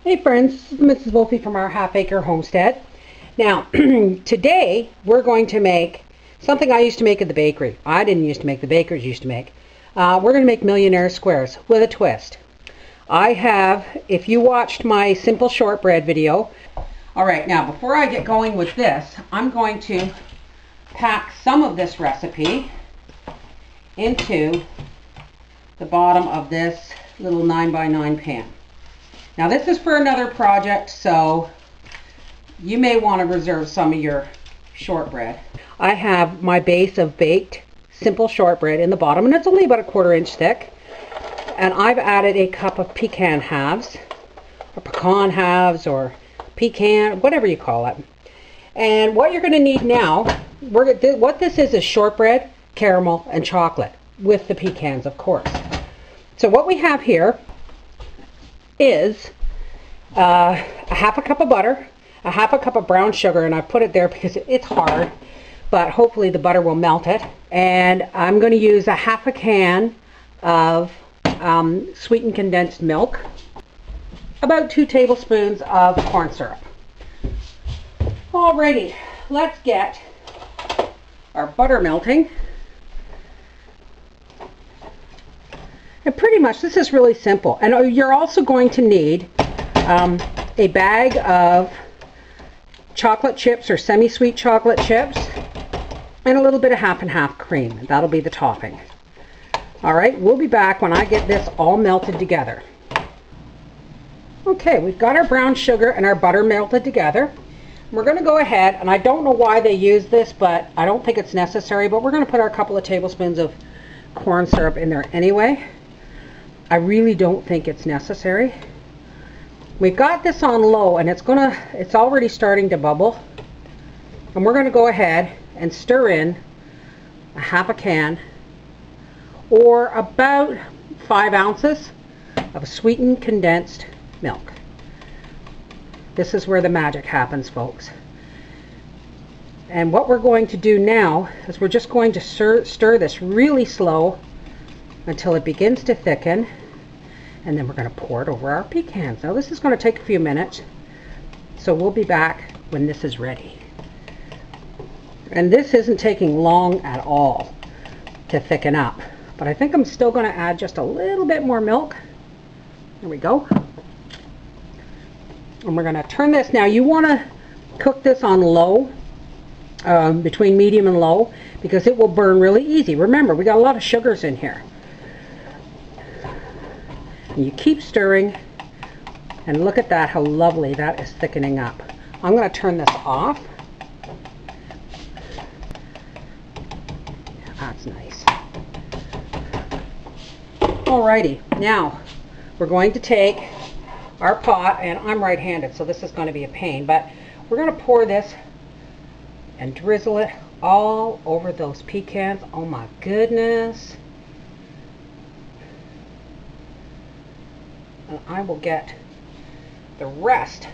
Hey friends, this is Mrs. Wolfie from our Half Acre Homestead. Now, today we're going to make something I used to make at the bakery. I didn't used to make, the bakers used to make. We're going to make Millionaire squares with a twist. I have, if you watched my simple shortbread video. Alright, now before I get going with this, I'm going to pack some of this recipe into the bottom of this little 9x9 pan. Now this is for another project, so you may want to reserve some of your shortbread. I have my base of baked simple shortbread in the bottom, and it's only about a 1/4 inch thick. And I've added a cup of pecan halves, or pecan halves, or pecan, whatever you call it. And what you're going to need now, what this is shortbread, caramel, and chocolate, with the pecans, of course. So what we have here is a 1/2 cup of butter, a 1/2 cup of brown sugar, and I put it there because it's hard, but hopefully the butter will melt it. And I'm going to use a 1/2 can of sweetened condensed milk, about 2 tablespoons of corn syrup. Alrighty, let's get our butter melting. And pretty much this is really simple. And you're also going to need a bag of chocolate chips or semi-sweet chocolate chips and a little bit of 1/2 and 1/2 cream. That'll be the topping. Alright, we'll be back when I get this all melted together. Okay, we've got our brown sugar and our butter melted together. We're going to go ahead, and I don't know why they use this, but I don't think it's necessary, but we're going to put our couple of tablespoons of corn syrup in there anyway. I really don't think it's necessary. We've got this on low, and it's already starting to bubble. And we're going to go ahead and stir in a 1/2 can, or about 5 ounces of sweetened condensed milk. This is where the magic happens, folks. And what we're going to do now is we're just going to stir this really slow until it begins to thicken. And then we're going to pour it over our pecans. Now this is going to take a few minutes, so we'll be back when this is ready. And this isn't taking long at all to thicken up, but I think I'm still going to add just a little bit more milk. There we go. And we're going to turn this. Now you want to cook this on low, between medium and low, because it will burn really easy. Remember, we got a lot of sugars in here. And you keep stirring, and look at that, how lovely that is thickening up. I'm going to turn this off. That's nice. Alrighty, now we're going to take our pot, and I'm right-handed, so this is going to be a pain, but we're going to pour this and drizzle it all over those pecans. Oh my goodness. And I will get the rest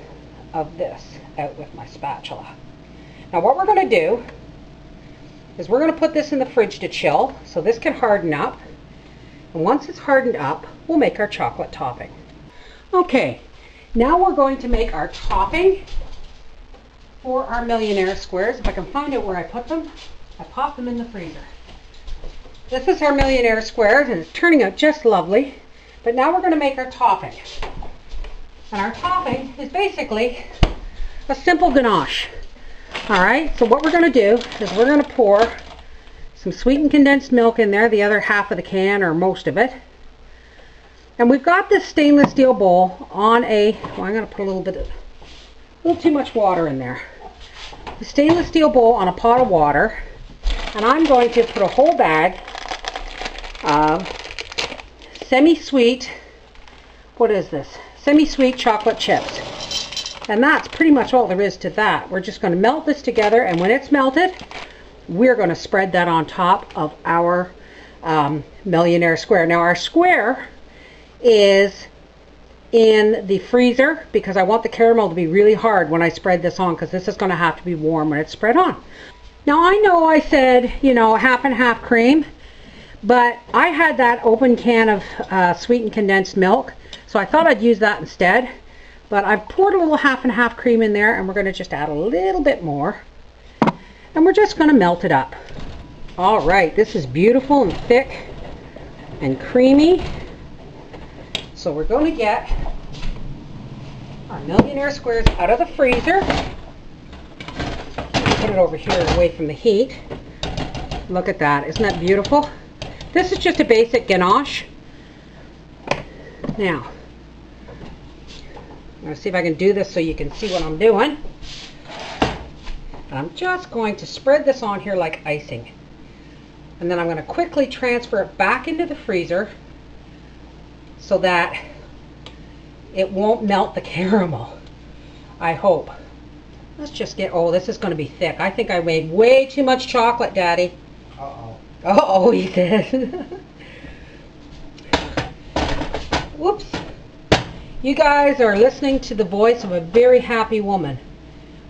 of this out with my spatula. Now what we're going to do is we're going to put this in the fridge to chill so this can harden up. And once it's hardened up, we'll make our chocolate topping. Okay, now we're going to make our topping for our Millionaire squares. If I can find out where I put them, I pop them in the freezer. This is our Millionaire squares, and it's turning out just lovely. But now we're going to make our topping. And our topping is basically a simple ganache. Alright, so what we're going to do is we're going to pour some sweetened condensed milk in there, the other 1/2 of the can, or most of it. And we've got this stainless steel bowl on well, I'm going to put a little too much water in there. The stainless steel bowl on a pot of water, and I'm going to put a whole bag of semi-sweet, what is this? Semi-sweet chocolate chips. And that's pretty much all there is to that. We're just going to melt this together, and when it's melted, we're going to spread that on top of our Millionaire square. Now our square is in the freezer because I want the caramel to be really hard when I spread this on, because this is going to have to be warm when it's spread on. Now I know I said, you know, 1/2 and 1/2 cream, but I had that open can of sweetened condensed milk, so I thought I'd use that instead. But I've poured a little half and half cream in there, and we're going to just add a little bit more. And we're just going to melt it up. All right, this is beautiful and thick and creamy. So we're going to get our Millionaire squares out of the freezer. Put it over here away from the heat. Look at that. Isn't that beautiful? This is just a basic ganache. Now, I'm going to see if I can do this so you can see what I'm doing. And I'm just going to spread this on here like icing. And then I'm going to quickly transfer it back into the freezer so that it won't melt the caramel. I hope. Let's just get, oh, this is going to be thick. I think I made way too much chocolate, Daddy. Uh-oh. Uh-oh, he said. Whoops. You guys are listening to the voice of a very happy woman.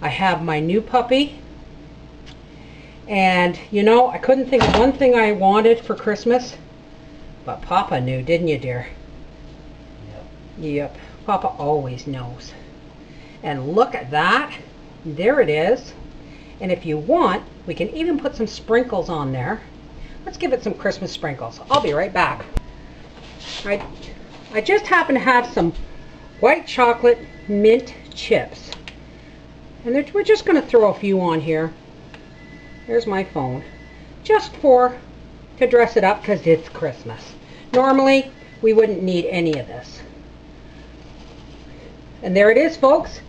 I have my new puppy. And, you know, I couldn't think of one thing I wanted for Christmas. But Papa knew, didn't you, dear? Yep. Papa always knows. And look at that. There it is. And if you want, we can even put some sprinkles on there. Let's give it some Christmas sprinkles. I'll be right back. I just happen to have some white chocolate mint chips. And we're just going to throw a few on here. There's my phone. Just to dress it up because it's Christmas. Normally, we wouldn't need any of this. And there it is, folks.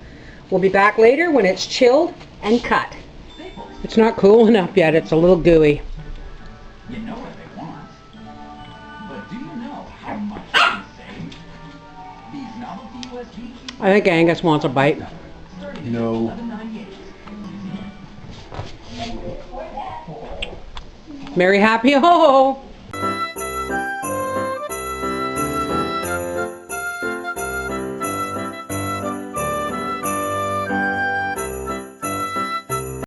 We'll be back later when it's chilled and cut. It's not cool enough yet. It's a little gooey. You know what they want. But do you know how much they save? These novelty USB I think Angus wants a bite. No. Merry happy ho ho!